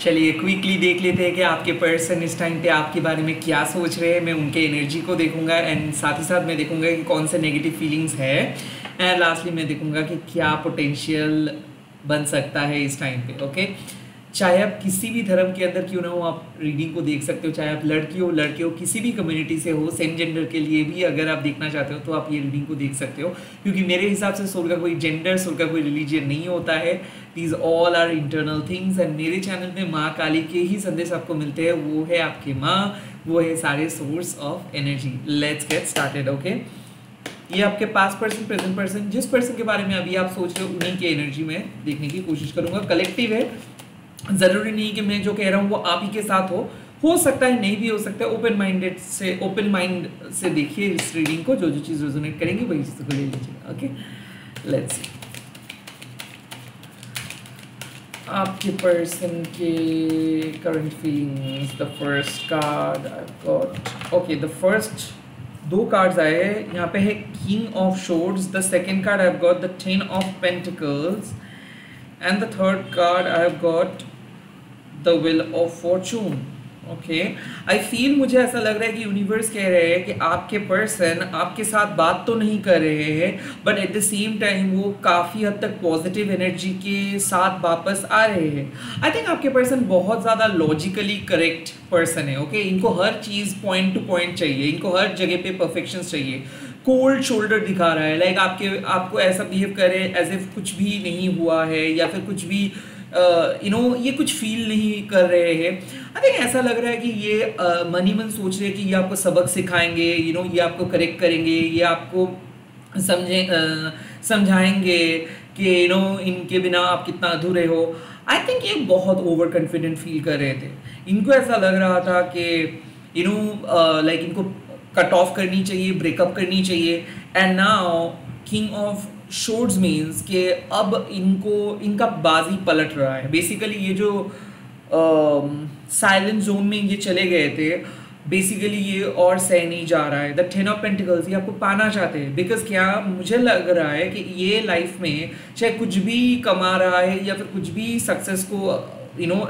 चलिए क्विकली देख लेते हैं कि आपके पर्सन इस टाइम पे आपके बारे में क्या सोच रहे हैं। मैं उनके एनर्जी को देखूंगा एंड साथ ही साथ मैं देखूंगा कि कौन से नेगेटिव फीलिंग्स है एंड लास्टली मैं देखूंगा कि क्या पोटेंशियल बन सकता है इस टाइम पे। ओके, चाहे आप किसी भी धर्म के अंदर क्यों ना हो, आप रीडिंग को देख सकते हो। चाहे आप लड़की हो लड़के हो, किसी भी कम्युनिटी से हो, सेम जेंडर के लिए भी अगर आप देखना चाहते हो तो आप ये रीडिंग को देख सकते हो, क्योंकि मेरे हिसाब से सोल का कोई जेंडर, सोल का कोई रिलीजियन नहीं होता है। These all are internal things and मेरे चैनल में माँ काली के ही संदेश आपको मिलते हैं। वो है आपकी माँ, वो है सारे source of energy. Let's get started. Okay, ये आपके पास्ट पर्सन, प्रेजेंट पर्सन, जिस पर्सन के बारे में अभी आप सोच रहे हो उन्हीं की एनर्जी में देखने की कोशिश करूंगा। कलेक्टिव है, जरूरी नहीं कि मैं जो कह रहा हूँ वो आप ही के साथ हो सकता है, नहीं भी हो सकता है। ओपन माइंड से देखिए इस रीडिंग को, जो जो चीज़ रेजोनेट करेंगी वही चीज़ को ले लीजिएगा। ओके, लेट्स सी आपके पर्सन के current feelings. The first card I got, okay, the first दो कार्ड्स आए हैं यहाँ पे है king of swords. The second card I have got the 10 of pentacles and the third card I have got the wheel of fortune. Okay, I feel, मुझे ऐसा लग रहा है कि यूनिवर्स कह रहे हैं कि आपके पर्सन आपके साथ बात तो नहीं कर रहे हैं but at the same time वो काफ़ी हद तक पॉजिटिव एनर्जी के साथ वापस आ रहे हैं। आई थिंक आपके पर्सन बहुत ज़्यादा लॉजिकली करेक्ट पर्सन है। ओके, इनको हर चीज़ पॉइंट टू पॉइंट चाहिए, इनको हर जगह पे परफेक्शन चाहिए। कोल्ड शोल्डर दिखा रहा है, लाइक आपको ऐसा बिहेव करे एज इफ कुछ भी नहीं हुआ है या फिर कुछ भी ये कुछ फील नहीं कर रहे हैं। आई थिंक ऐसा लग रहा है कि ये मनी मन सोच रहे हैं कि ये आपको सबक सिखाएंगे, ये आपको करेक्ट करेंगे, ये आपको समझाएंगे कि इनके बिना आप कितना अधूरे हो। आई थिंक ये बहुत ओवर कॉन्फिडेंट फील कर रहे थे। इनको ऐसा लग रहा था कि लाइक इनको कट ऑफ करनी चाहिए, ब्रेकअप करनी चाहिए। And now king of swords means कि अब इनका बाजी पलट रहा है। बेसिकली ये जो साइलेंट जोन में ये चले गए थे, बेसिकली ये और सह नहीं जा रहा है। द 10 ऑफ पेंटिकल्स ये आपको पाना चाहते हैं, बिकॉज क्या मुझे लग रहा है कि ये लाइफ में चाहे कुछ भी कमा रहा है या फिर कुछ भी सक्सेस को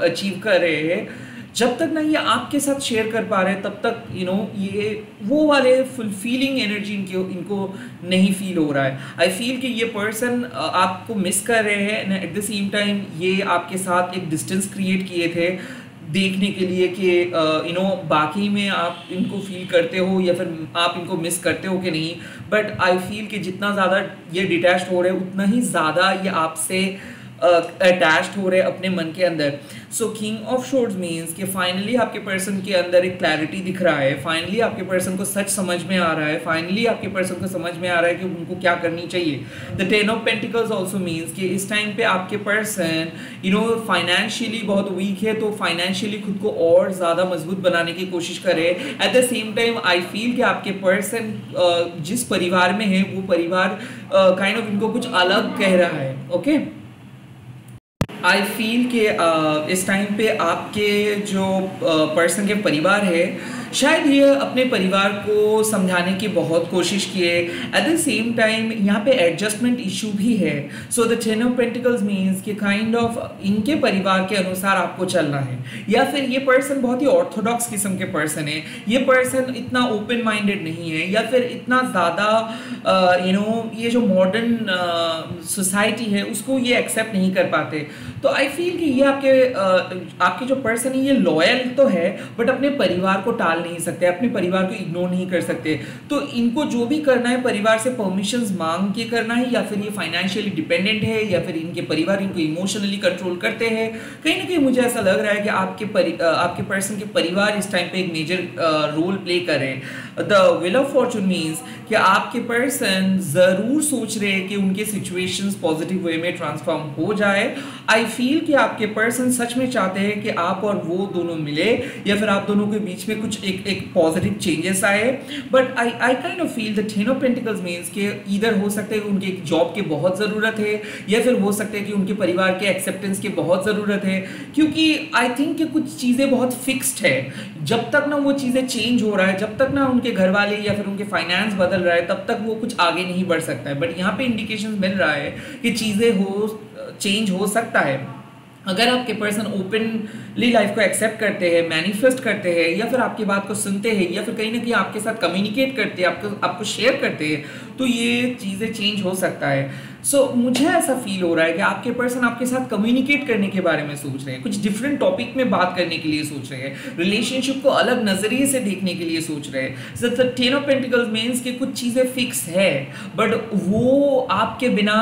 अचीव कर रहे हैं, जब तक ना ये आपके साथ शेयर कर पा रहे हैं तब तक ये वो वाले फुलफीलिंग एनर्जी इनको नहीं फील हो रहा है। आई फील कि ये पर्सन आपको मिस कर रहे हैं and at the same time ये आपके साथ एक डिस्टेंस क्रिएट किए थे देखने के लिए कि बाकी में आप इनको फील करते हो या फिर आप इनको मिस करते हो कि नहीं। बट आई फील कि जितना ज़्यादा ये डिटैच्ड हो रहे हैं उतना ही ज़्यादा ये आपसे अटैच्ड हो रहे हैं अपने मन के अंदर। सो किंग ऑफ शोर्ड्स मीन्स कि फाइनली आपके पर्सन के अंदर एक क्लैरिटी दिख रहा है, फाइनली आपके पर्सन को सच समझ में आ रहा है, फाइनली आपके पर्सन को समझ में आ रहा है कि उनको क्या करनी चाहिए। The 10 of pentacles also means कि इस टाइम पे आपके पर्सन फाइनेंशियली बहुत वीक है, तो फाइनेंशियली खुद को और ज़्यादा मजबूत बनाने की कोशिश करे। At the same time I feel कि आपके पर्सन जिस परिवार में है वो परिवार काइंड ऑफ इनको कुछ अलग कह रहा है। ओके, आई फील कि इस टाइम पे आपके जो पर्सन के परिवार है, शायद ये अपने परिवार को समझाने की बहुत कोशिश किए। एट द सेम टाइम यहाँ पे एडजस्टमेंट इशू भी है। So the 10 of pentacles means कि काइंड ऑफ इनके परिवार के अनुसार आपको चलना है, या फिर ये पर्सन बहुत ही ऑर्थोडॉक्स किस्म के पर्सन है, ये पर्सन इतना ओपन माइंडेड नहीं है, या फिर इतना ज़्यादा ये जो मॉडर्न सोसाइटी है उसको ये एक्सेप्ट नहीं कर पाते। तो आई फील कि ये आपके जो पर्सन है ये लॉयल तो है बट अपने परिवार को टाल नहीं सकते, अपने परिवार को इग्नोर नहीं कर सकते। तो इनको जो भी करना है परिवार से परमिशंस मांग के करना है, या फिर ये फाइनेंशियली डिपेंडेंट है, या फिर इनके परिवार इनको इमोशनली कंट्रोल करते हैं। कहीं ना कहीं मुझे ऐसा लग रहा है कि आपके पर्सन के परिवार इस टाइम पे एक मेजर रोल प्ले कर रहे हैं। The wheel of Fortune means कि आपके पर्सन जरूर सोच रहे हैं कि उनके सिचुएशंस पॉजिटिव वे में ट्रांसफॉर्म हो जाए। आई फील कि आपके पर्सन सच में चाहते हैं कि आप और वो दोनों मिले, या फिर आप दोनों के बीच में कुछ एक पॉजिटिव चेंजेस आए। But I kind of feel the 10 of pentacles means कि इधर हो सकता है कि उनके जॉब की बहुत ज़रूरत है, या फिर हो सकता है कि उनके परिवार के एक्सेप्टेंस की बहुत ज़रूरत है, क्योंकि आई थिंक कि कुछ चीज़ें बहुत फिक्स्ड है। जब तक ना वो चीज़ें चेंज हो रहा है, जब तक ना उनके घर वाले या फिर उनके फाइनेंस बदल रहा है, तब तक वो कुछ आगे नहीं बढ़ सकता है। बट यहाँ पे इंडिकेशन मिल रहा है कि चेंज हो सकता है। अगर आपके पर्सन ओपनली लाइफ को एक्सेप्ट करते हैं, मैनिफेस्ट करते हैं, या फिर आपकी बात को सुनते हैं, या फिर कहीं ना कहीं आपके साथ कम्युनिकेट करते हैं, आपको शेयर करते हैं, तो ये चीज़ें चेंज हो सकता है। मुझे ऐसा फील हो रहा है कि आपके पर्सन आपके साथ कम्युनिकेट करने के बारे में सोच रहे हैं, कुछ डिफरेंट टॉपिक में बात करने के लिए सोच रहे हैं, रिलेशनशिप को अलग नज़रिए से देखने के लिए सोच रहे हैं। So the ten of pentacles means कि कुछ चीज़ें फिक्स है बट वो आपके बिना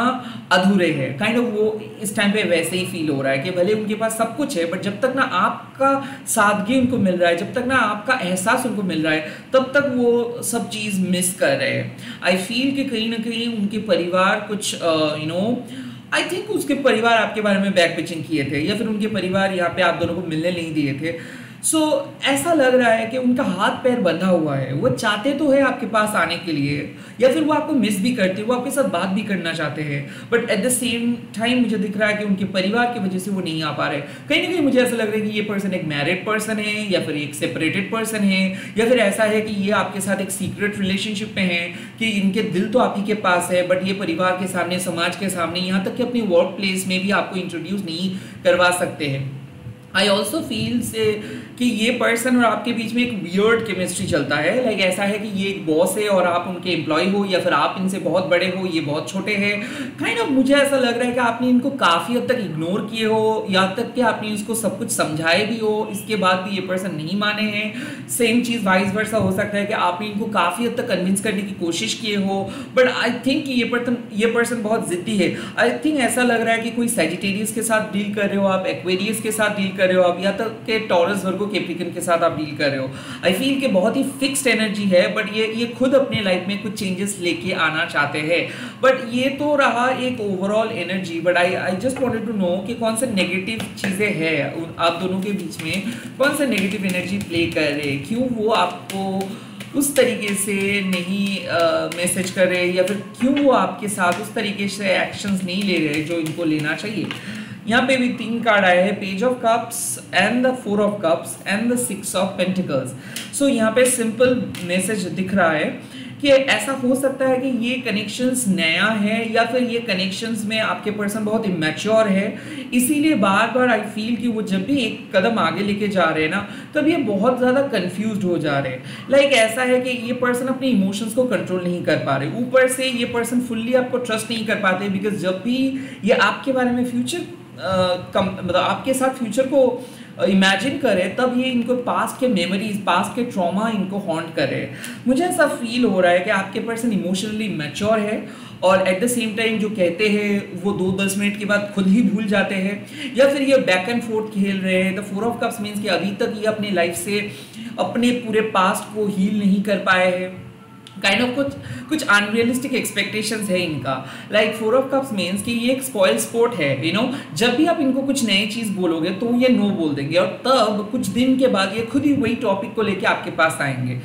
अधूरे है, काइंड ऑफ वो इस टाइम पे वैसे ही फील हो रहा है कि भले उनके पास सब कुछ है बट जब तक ना आपका सादगी उनको मिल रहा है, जब तक ना आपका एहसास उनको मिल रहा है, तब तक वो सब चीज़ मिस कर रहे हैं। आई फील कि कहीं ना कहीं उनके परिवार कुछ आई थिंक उसके परिवार आपके बारे में बैक पिचिंग किए थे, या फिर उनके परिवार यहाँ पे आप दोनों को मिलने नहीं दिए थे। ऐसा लग रहा है कि उनका हाथ पैर बंधा हुआ है। वो चाहते तो है आपके पास आने के लिए, या फिर वो आपको मिस भी करते हैं, वो आपके साथ बात भी करना चाहते हैं, but at the same time मुझे दिख रहा है कि उनके परिवार की वजह से वो नहीं आ पा रहे। कहीं ना कहीं मुझे ऐसा लग रहा है कि ये पर्सन एक मैरिड पर्सन है, या फिर एक सेपरेटेड पर्सन है, या फिर ऐसा है कि ये आपके साथ एक सीक्रेट रिलेशनशिप में है कि इनके दिल तो आप ही के पास है बट ये परिवार के सामने, समाज के सामने, यहाँ तक कि अपनी वर्क प्लेस में भी आपको इंट्रोड्यूस नहीं करवा सकते हैं। आई ऑल्सो फील से कि ये पर्सन और आपके बीच में एक वियर्ड केमिस्ट्री चलता है। लाइक ऐसा है कि ये एक बॉस है और आप उनके एम्प्लॉय हो, या फिर आप इनसे बहुत बड़े हो, ये बहुत छोटे हैं। काइंड ऑफ मुझे ऐसा लग रहा है कि आपने इनको काफ़ी हद तक इग्नोर किए हो, यहाँ तक कि आपने इसको सब कुछ समझाए भी हो, इसके बाद भी ये पर्सन नहीं माने हैं। सेम चीज़ वाइस वर्सा हो सकता है कि आपने इनको काफ़ी हद तक कन्विंस करने की कोशिश किए हो, बट आई थिंक ये पर्सन बहुत जिद्दी है। आई थिंक ऐसा लग रहा है कि कोई सैजिटेरियस के साथ डील कर रहे हो आप, एक्वेरियस के साथ डील कर रहे हो आप, या तक के टॉरस वर्गो कैप्रिकॉर्न के साथ आप डील कर रहे हो। आई फील कि बहुत ही फिक्स्ड एनर्जी है बट ये खुद अपने लाइफ में कुछ चेंजेस लेके आना चाहते हैं। बट ये तो रहा एक overall energy, but I just wanted to know कि कौन से नेगेटिव चीज़ें हैं आप दोनों के बीच में, कौन से नेगेटिव एनर्जी प्ले कर रहे हैं, क्यों वो आपको उस तरीके से नहीं मैसेज कर रहे, या फिर क्यों वो आपके साथ उस तरीके से एक्शंस नहीं ले रहे जो इनको लेना चाहिए। यहाँ पे भी 3 कार्ड आए हैं, page of cups and the 4 of cups and the 6 of pentacles. यहाँ पे सिंपल मैसेज दिख रहा है कि ऐसा हो सकता है कि ये कनेक्शंस नया है, या फिर ये कनेक्शंस में आपके पर्सन बहुत इमेच्योर है, इसीलिए बार बार आई फील कि वो जब भी एक कदम आगे लेके जा रहे हैं ना, तब ये बहुत ज़्यादा कंफ्यूज्ड हो जा रहे हैं। लाइक ऐसा है कि ये पर्सन अपने इमोशंस को कंट्रोल नहीं कर पा रहे, ऊपर से ये पर्सन फुल्ली आपको ट्रस्ट नहीं कर पाते, बिकॉज जब भी ये आपके बारे में फ्यूचर मतलब आपके साथ फ्यूचर को इमेजिन करे, तब ये इनको पास्ट के मेमोरीज, पास्ट के ट्रॉमा इनको हॉन्ट करे। मुझे ऐसा फील हो रहा है कि आपके पर्सन इमोशनली मैच्योर है, और एट द सेम टाइम जो कहते हैं वो 2-10 मिनट के बाद खुद ही भूल जाते हैं, या फिर ये बैक एंड फोर्थ खेल रहे हैं। द 4 ऑफ कप्स मीन्स कि अभी तक ये अपनी लाइफ से अपने पूरे पास्ट को हील नहीं कर पाए हैं। काइंड ऑफ कुछ अनरियलिस्टिक एक्सपेक्टेशंस है इनका। लाइक 4 ऑफ कप्स मीन्स कि ये एक स्पॉइल स्पोर्ट है, जब भी आप इनको कुछ नई चीज़ बोलोगे तो ये नो बोल देंगे, और तब कुछ दिन के बाद ये खुद ही वही टॉपिक को लेके आपके पास आएंगे।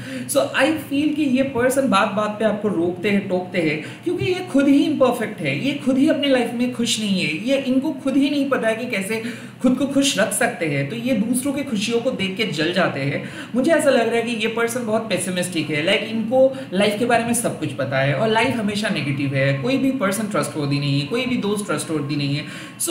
आई फील कि ये पर्सन बात बात पे आपको रोकते हैं, टोकते हैं, क्योंकि ये खुद ही इम्परफेक्ट है, ये खुद ही अपने लाइफ में खुश नहीं है, ये इनको खुद ही नहीं पता है कि कैसे खुद को खुश रख सकते हैं, तो ये दूसरों की खुशियों को देख के जल जाते हैं। मुझे ऐसा लग रहा है कि ये पर्सन बहुत पेसिमिस्टिक है। लाइक इनको लाइफ के बारे में सब कुछ पता है, और लाइफ हमेशा नेगेटिव है, कोई भी पर्सन ट्रस्टवर्दी नहीं है, कोई भी दोस्त ट्रस्टवर्दी नहीं है।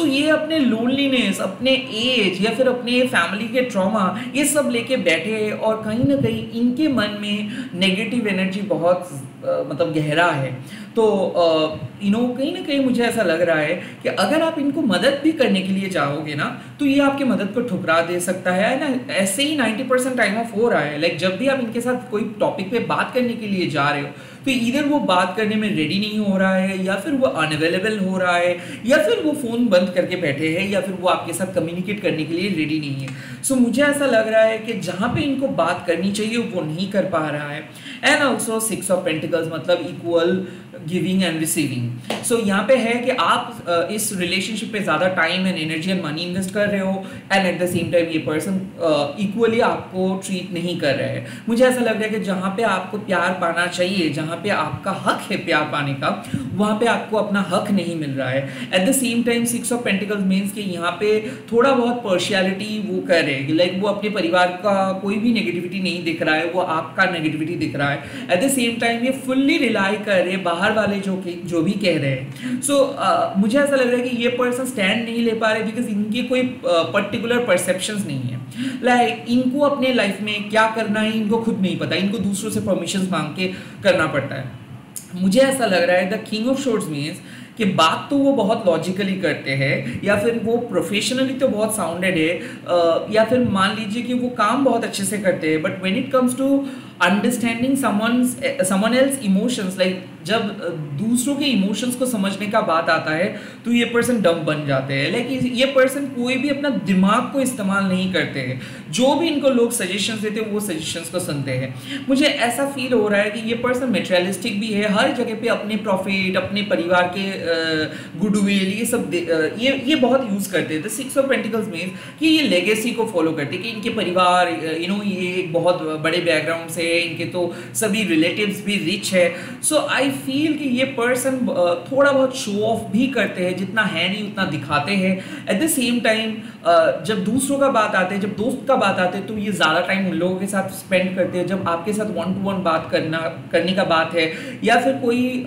ये अपने लोनलीनेस, अपने एज, या फिर अपने फैमिली के ट्रॉमा, ये सब लेके बैठे हैं, और कहीं ना कहीं इनके मन में नेगेटिव एनर्जी बहुत मतलब गहरा है। कहीं ना कहीं मुझे ऐसा लग रहा है कि अगर आप इनको मदद भी करने के लिए चाहोगे ना, तो ये आपकी मदद को ठुकरा दे सकता है ना। ऐसे ही 90% टाइम ऑफ हो रहा है। लाइक जब भी आप इनके साथ कोई टॉपिक पे बात करने के लिए जा रहे हो, तो इधर वो बात करने में रेडी नहीं हो रहा है, या फिर वो अनअवेलेबल हो रहा है, या फिर वो फ़ोन बंद करके बैठे हैं, या फिर वो आपके साथ कम्युनिकेट करने के लिए रेडी नहीं है। मुझे ऐसा लग रहा है कि जहाँ पे इनको बात करनी चाहिए वो नहीं कर पा रहा है। एंड ऑल्सो 6 ऑफ पेंटिकल्स मतलब इक्वल गिविंग एंड रिसीविंग। यहाँ पे है कि आप इस रिलेशनशिप पे ज़्यादा time and energy and money invest कर रहे हो, and at the same time ये पर्सन इक्वली आपको ट्रीट नहीं कर रहे हैं। मुझे ऐसा लग रहा है कि जहाँ पे आपको प्यार पाना चाहिए, जहाँ पे आपका हक है प्यार पाने का, वहाँ पे आपको अपना हक नहीं मिल रहा है। At the same time 6 of pentacles means कि यहाँ पे थोड़ा बहुत पर्शियलिटी वो कर रहे हैं। लाइक वो अपने परिवार का कोई भी नेगेटिविटी नहीं दिख रहा है, वो आपका नेगेटिविटी दिख रहा है। एट द सेम टाइम ये फुल्ली रिलाई कर रहे हैं बाहर वाले जो भी कह रहे हैं। मुझे ऐसा लग रहा है कि ये पर्सन स्टैंड नहीं ले पा रहे, बिकॉज इनके कोई पर्टिकुलर परसेप्शंस नहीं है। लाइक इनको अपने लाइफ में क्या करना है इनको खुद नहीं पता, इनको दूसरों से परमिशन मांग के करना पड़ता है। मुझे ऐसा लग रहा है the king of shorts means कि बात तो वो बहुत लॉजिकली करते हैं, या फिर वो प्रोफेशनली तो बहुत साउंडेड है, या फिर मान लीजिए कि वो काम बहुत अच्छे से करते हैं, but when it comes to understanding someone else emotions, like जब दूसरों के इमोशंस को समझने का बात आता है तो ये पर्सन डम बन जाते हैं। लाइक ये पर्सन कोई भी अपना दिमाग को इस्तेमाल नहीं करते हैं, जो भी इनको लोग सजेशंस देते हैं वो सजेशंस को सुनते हैं। मुझे ऐसा फील हो रहा है कि ये पर्सन मेटेरियलिस्टिक भी है, हर जगह पे अपने प्रॉफिट, अपने परिवार के गुडविल, ये सब ये बहुत यूज करते हैं। The six of pentacles means कि ये लेगेसी को फॉलो करते हैं कि इनके परिवार ये एक बहुत बड़े बैकग्राउंड से है, इनके तो सभी रिलेटिव्स भी रिच है। सो आई फील कि ये पर्सन थोड़ा बहुत शो ऑफ भी करते हैं, जितना है नहीं उतना दिखाते हैं। एट द सेम टाइम जब दूसरों का बात आते हैं, जब दोस्त का बात आते हैं, तो ये ज़्यादा टाइम उन लोगों के साथ स्पेंड करते हैं। जब आपके साथ 1-to-1 बात करने का बात है, या फिर कोई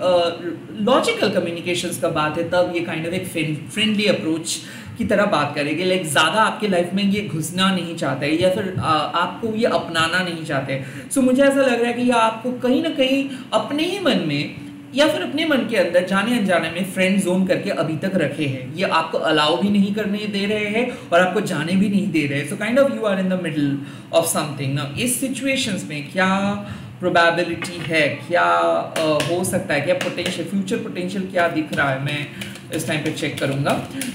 लॉजिकल कम्युनिकेशंस का बात है, तब ये काइंड ऑफ एक फ्रेंडली अप्रोच की तरह बात करेंगे। लाइक ज़्यादा आपके लाइफ में ये घुसना नहीं चाहते, या फिर आपको ये अपनाना नहीं चाहते। सो मुझे ऐसा लग रहा है कि ये आपको कहीं ना कहीं अपने ही मन में या फिर अपने मन के अंदर जाने अनजाने में फ्रेंड जोन करके अभी तक रखे हैं। ये आपको अलाउ भी नहीं करने दे रहे हैं और आपको जाने भी नहीं दे रहे हैं। So kind of you are in the middle of something. Now इस सिचुएशंस में क्या प्रोबेबिलिटी है, क्या हो सकता है, क्या पोटेंशियल, फ्यूचर पोटेंशियल क्या दिख रहा है, मैं इस टाइम पे चेक करूंगा।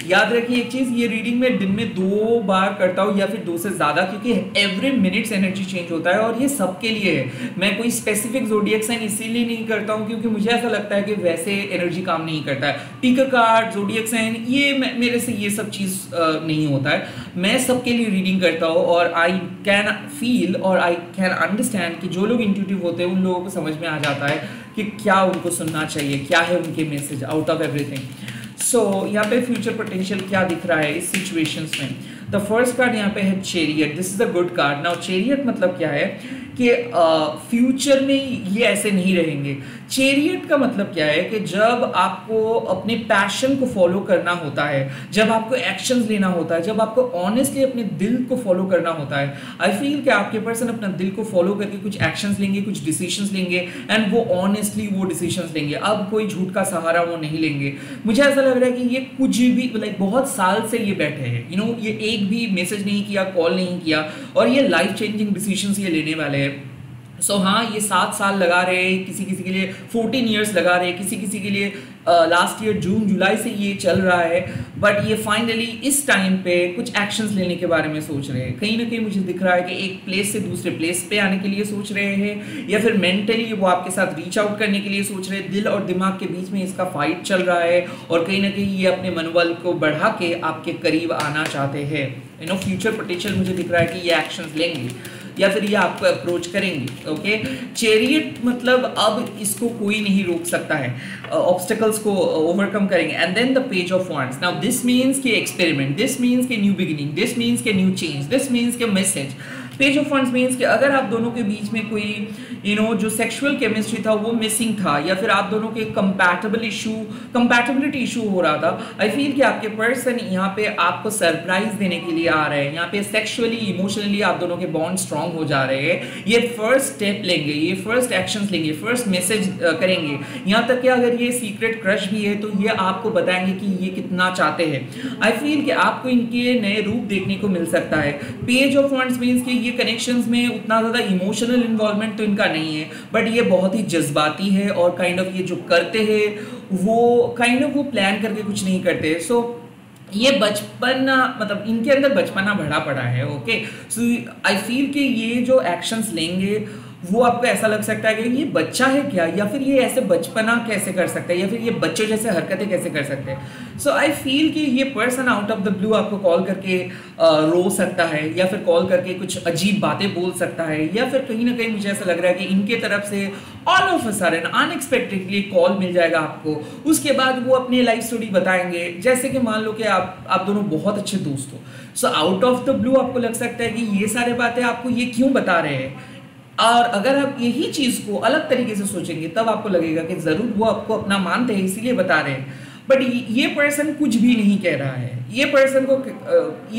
याद रखिए एक चीज़, ये रीडिंग मैं दिन में 2 बार करता हूँ या फिर 2 से ज़्यादा, क्योंकि एवरी मिनट्स एनर्जी चेंज होता है और ये सबके लिए है। मैं कोई स्पेसिफिक ज़ोडिएक साइन इसीलिए नहीं करता हूँ क्योंकि मुझे ऐसा लगता है कि वैसे एनर्जी काम नहीं करता है। टीकर कार्ड, ज़ोडिएक साइन, ये मेरे से ये सब चीज़ नहीं होता है। मैं सबके लिए रीडिंग करता हूँ और आई कैन फील और आई कैन अंडरस्टैंड कि जो लोग इंट्यूटिव होते हैं उन लोगों को समझ में आ जाता है कि क्या उनको सुनना चाहिए, क्या है उनके मैसेज आउट ऑफ एवरीथिंग। सो यहाँ पे फ्यूचर पोटेंशियल क्या दिख रहा है इस सिचुएशंस में। द फर्स्ट कार्ड यहाँ पे है chariot. This is a good card. Now chariot मतलब क्या है कि फ्यूचर में ये ऐसे नहीं रहेंगे। चैरियट का मतलब क्या है कि जब आपको अपने पैशन को फॉलो करना होता है, जब आपको एक्शंस लेना होता है, जब आपको ऑनेस्टली अपने दिल को फॉलो करना होता है, आई फील कि आपके पर्सन अपना दिल को फॉलो करके कुछ एक्शंस लेंगे, कुछ डिसीजंस लेंगे, एंड वो ऑनेस्टली वो डिसीजंस लेंगे। अब कोई झूठ का सहारा वो नहीं लेंगे। मुझे ऐसा लग रहा है कि ये कुछ भी लाइक बहुत साल से ये बैठे हैं, ये एक भी मैसेज नहीं किया, कॉल नहीं किया, और ये लाइफ चेंजिंग डिसीजंस ये लेने वाले हैं। सो हाँ, ये 7 साल लगा रहे हैं, किसी किसी के लिए 14 ईयर्स लगा रहे हैं, किसी किसी के लिए लास्ट ईयर जून जुलाई से ये चल रहा है, बट ये फाइनली इस टाइम पे कुछ एक्शंस लेने के बारे में सोच रहे हैं। कहीं ना कहीं मुझे दिख रहा है कि एक प्लेस से दूसरे प्लेस पे आने के लिए सोच रहे हैं, या फिर मेंटली वो आपके साथ रीच आउट करने के लिए सोच रहे हैं। दिल और दिमाग के बीच में इसका फाइट चल रहा है और कहीं ना कहीं ये अपने मनोबल को बढ़ा के आपके करीब आना चाहते हैं। फ्यूचर पोटेंशियल मुझे दिख रहा है कि ये एक्शंस लेंगे या फिर ये आपको अप्रोच करेंगे। ओके, चैरियट मतलब अब इसको कोई नहीं रोक सकता है, ऑब्स्टिकल्स को ओवरकम करेंगे। And then the page of wands. Now this means के एक्सपेरिमेंट, दिस मीन्स के न्यू बिगिनिंग, दिस मीन्स के न्यू चेंज, दिस मीन्स के message. Page of wands means कि अगर आप दोनों के बीच में कोई जो सेक्सुअल केमिस्ट्री था वो मिसिंग था, या फिर आप दोनों के कंपैटिबिलिटी इशू हो रहा था, आई फील कि आपके पर्सन यहाँ पे आपको सरप्राइज देने के लिए आ रहे हैं। यहाँ पे सेक्सुअली इमोशनली आप दोनों के बॉन्ड स्ट्रांग हो जा रहे हैं। ये फर्स्ट स्टेप लेंगे, ये फर्स्ट एक्शंस लेंगे, फर्स्ट मैसेज करेंगे। यहाँ तक कि अगर ये सीक्रेट क्रश भी है तो ये आपको बताएंगे कि ये कितना चाहते हैं। आई फील कि आपको इनके नए रूप देखने को मिल सकता है। पेज ऑफ वांड्स मीन्स कि ये कनेक्शंस में उतना ज़्यादा इमोशनल इन्वॉल्वमेंट तो इनका नहीं है, बट ये बहुत ही जज्बाती है और काइंड ऑफ ये जो करते हैं वो काइंड ऑफ वो प्लान करके कुछ नहीं करते। सो ये बचपना, मतलब इनके अंदर बचपना भरा पड़ा है। ओके, सो आई फील कि ये जो एक्शंस लेंगे वो आपको ऐसा लग सकता है कि ये बच्चा है क्या, या फिर ये ऐसे बचपना कैसे कर सकता है, या फिर ये बच्चे जैसे हरकतें कैसे कर सकते हैं। सो आई फील कि ये person out of the blue आपको कॉल करके रो सकता है, या फिर कॉल करके कुछ अजीब बातें बोल सकता है, या फिर कहीं ना कहीं मुझे ऐसा लग रहा है कि इनके तरफ से all of a sudden unexpectedly call मिल जाएगा आपको। उसके बाद वो अपनी लाइफ स्टोरी बताएंगे, जैसे कि मान लो कि आप दोनों बहुत अच्छे दोस्त हो। So out of the blue आपको लग सकता है कि ये सारे बातें आपको ये क्यों बता रहे हैं, और अगर आप यही चीज़ को अलग तरीके से सोचेंगे तब आपको लगेगा कि ज़रूर वो आपको अपना मानते हैं इसीलिए बता रहे हैं। बट ये पर्सन कुछ भी नहीं कह रहा है, ये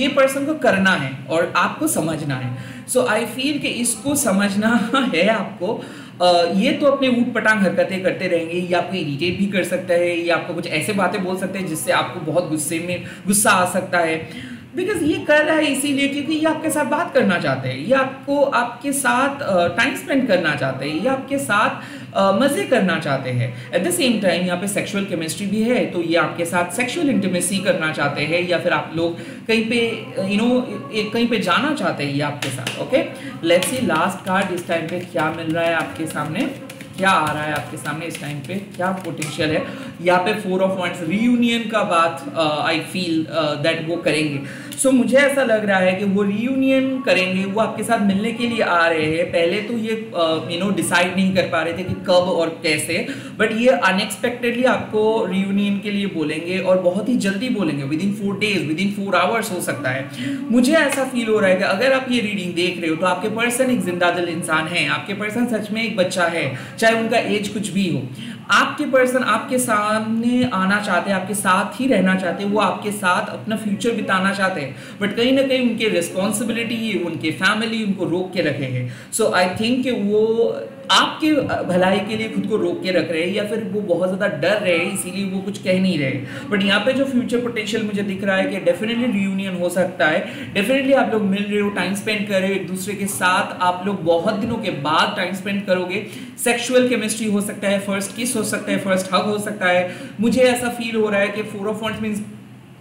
पर्सन को करना है और आपको समझना है। सो आई फील कि इसको समझना है आपको। ये तो अपने ऊट पटांग हरकतें करते रहेंगे, ये आपको इरिटेट भी कर सकता है, ये आपको कुछ ऐसे बातें बोल सकते हैं जिससे आपको बहुत गुस्सा आ सकता है। बिकॉज ये कर रहा है इसीलिए क्योंकि ये आपके साथ बात करना चाहते हैं, ये आपके साथ टाइम स्पेंड करना चाहते हैं, ये आपके साथ मज़े करना चाहते हैं। एट द सेम टाइम यहाँ पे सेक्सुअल केमिस्ट्री भी है, तो ये आपके साथ सेक्सुअल इंटीमेसी करना चाहते हैं, या फिर आप लोग कहीं पे कहीं पे जाना चाहते हैं ये आपके साथ। Okay, let's see last card इस टाइम पे क्या मिल रहा है आपके सामने, क्या आ रहा है आपके सामने इस टाइम पे, क्या पोटेंशियल है। यहाँ पे 4 ऑफ वांड्स रियूनियन का बात आई फील दैट वो करेंगे। सो मुझे ऐसा लग रहा है कि वो रियूनियन करेंगे, वो आपके साथ मिलने के लिए आ रहे हैं। पहले तो ये डिसाइड नहीं कर पा रहे थे कि कब और कैसे, बट ये अनएक्सपेक्टेडली आपको रियूनियन के लिए बोलेंगे और बहुत ही जल्दी बोलेंगे, with in 4 days, with in 4 hours हो सकता है। मुझे ऐसा फील हो रहा है कि अगर आप ये रीडिंग देख रहे हो तो आपके पर्सन एक जिंदा दिल इंसान है, आपके पर्सन सच में एक बच्चा है, चाहे उनका एज कुछ भी हो। आपके पर्सन आपके सामने आना चाहते हैं, आपके साथ ही रहना चाहते हैं, वो आपके साथ अपना फ्यूचर बिताना चाहते हैं, बट कहीं ना कहीं उनके रिस्पॉन्सिबिलिटी, उनके फैमिली उनको रोक के रखे हैं। सो आई थिंक वो आपके भलाई के लिए खुद को रोक के रख रहे हैं, या फिर वो बहुत ज़्यादा डर रहे हैं इसीलिए वो कुछ कह नहीं रहे। बट यहाँ पे जो फ्यूचर पोटेंशियल मुझे दिख रहा है कि डेफिनेटली रियूनियन हो सकता है, डेफिनेटली आप लोग मिल रहे हो, टाइम स्पेंड कर रहे हो एक दूसरे के साथ, आप लोग बहुत दिनों के बाद टाइम स्पेंड करोगे। सेक्सुअल केमिस्ट्री हो सकता है, फर्स्ट किस हो सकता है, फर्स्ट हग हो सकता है। मुझे ऐसा फील हो रहा है कि 4 ऑफ वांड्स मींस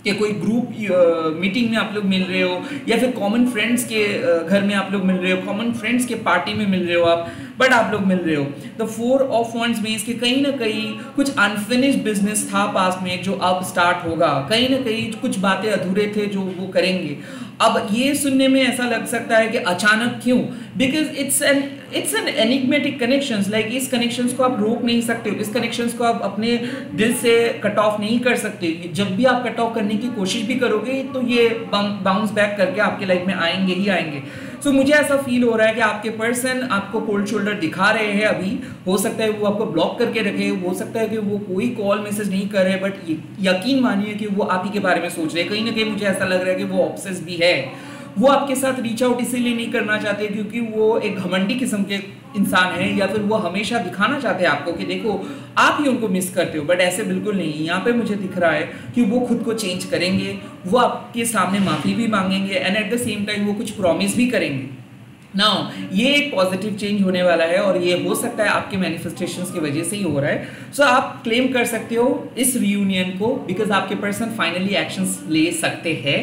कि कोई ग्रुप मीटिंग में आप लोग मिल रहे हो, या फिर कॉमन फ्रेंड्स के घर में आप लोग मिल रहे हो, कॉमन फ्रेंड्स के पार्टी में मिल रहे हो आप, बट आप लोग मिल रहे हो। द 4 ऑफ वांड्स मींस कि कहीं ना कहीं कुछ अनफिनिश्ड बिजनेस था पास्ट में जो अब स्टार्ट होगा, कहीं ना कहीं कुछ बातें अधूरे थे जो वो करेंगे। अब ये सुनने में ऐसा लग सकता है कि अचानक क्यों, because it's an enigmatic connections, like इस कनेक्शंस को आप रोक नहीं सकते हो, इस कनेक्शंस को आप अपने दिल से कट ऑफ नहीं कर सकते। जब भी आप कट ऑफ करने की कोशिश भी करोगे तो ये बाउंस बैक करके आपके लाइफ में आएंगे ही आएंगे। सो मुझे ऐसा फील हो रहा है कि आपके पर्सन आपको कोल्ड शोल्डर दिखा रहे हैं अभी, हो सकता है वो आपको ब्लॉक करके रखे, हो सकता है कि वो कोई कॉल मैसेज नहीं कर रहे, बट यकीन मानिए कि वो आप ही के बारे में सोच रहे हैं। कहीं ना कहीं मुझे ऐसा लग रहा है कि वो ऑब्सेस भी है, वो आपके साथ रीच आउट इसीलिए नहीं करना चाहते क्योंकि वो एक घमंडी किस्म के इंसान है, या फिर वो हमेशा दिखाना चाहते हैं आपको कि देखो आप ही उनको मिस करते हो, बट ऐसे बिल्कुल नहीं। यहाँ पे मुझे दिख रहा है कि वो खुद को चेंज करेंगे, वो आपके सामने माफ़ी भी मांगेंगे, and at the same time वो कुछ प्रॉमिस भी करेंगे। नाउ ये एक पॉजिटिव चेंज होने वाला है और ये हो सकता है आपके मैनिफेस्टेशंस की वजह से ही हो रहा है। सो आप क्लेम कर सकते हो इस रियूनियन को, बिकॉज आपके पर्सन फाइनली एक्शंस ले सकते हैं।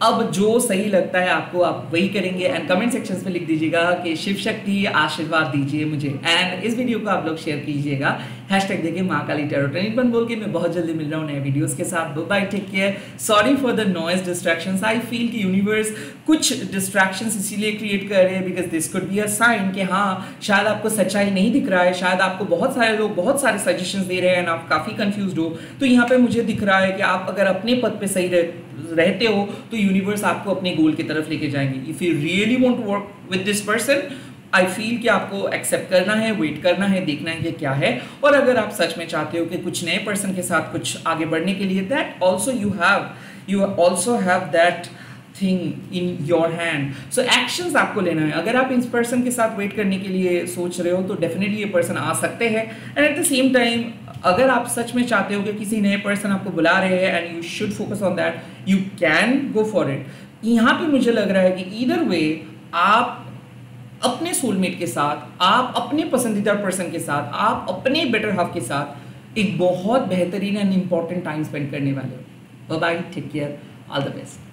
अब जो सही लगता है आपको आप वही करेंगे, एंड कमेंट सेक्शंस में लिख दीजिएगा कि शिव शक्ति आशीर्वाद दीजिए मुझे, एंड इस वीडियो को आप लोग शेयर कीजिएगा हैशटैग देके महाकाली टैरो टेनिटन बोल के। मैं बहुत जल्दी मिल रहा हूँ नए वीडियोस के साथ। Bye, take care, sorry for the noise distractions. I feel कि यूनिवर्स कुछ डिस्ट्रैक्शंस इसीलिए क्रिएट कर रहे हैं because this could be a sign कि हाँ शायद आपको सच्चाई नहीं दिख रहा है, शायद आपको बहुत सारे लोग बहुत सारे सजेशंस दे रहे हैं एंड आप काफ़ी कंफ्यूज्ड हो। तो यहाँ पे मुझे दिख रहा है कि आप अगर अपने पद पे सही रहते हो तो यूनिवर्स आपको अपने गोल की तरफ लेके जाएंगे। If you really want to work with this person, I feel कि आपको एक्सेप्ट करना है, वेट करना है, देखना है कि क्या है। और अगर आप सच में चाहते हो कि कुछ नए पर्सन के साथ कुछ आगे बढ़ने के लिए, that also you also have that thing in your hand. So actions आपको लेना है। अगर आप इस पर्सन के साथ वेट करने के लिए सोच रहे हो तो डेफिनेटली ये पर्सन आ सकते हैं, and at the same time अगर आप सच में चाहते हो कि किसी नए पर्सन आपको बुला रहे हैं and you should focus on that, you can go for it. यहाँ पे मुझे लग रहा है कि ईदर वे आप अपने सोलमेट के साथ, आप अपने पसंदीदा पर्सन के साथ, आप अपने बेटर हाफ के साथ एक बहुत बेहतरीन एंड इंपॉर्टेंट टाइम स्पेंड करने वाले हो। Bye, take care, all the best.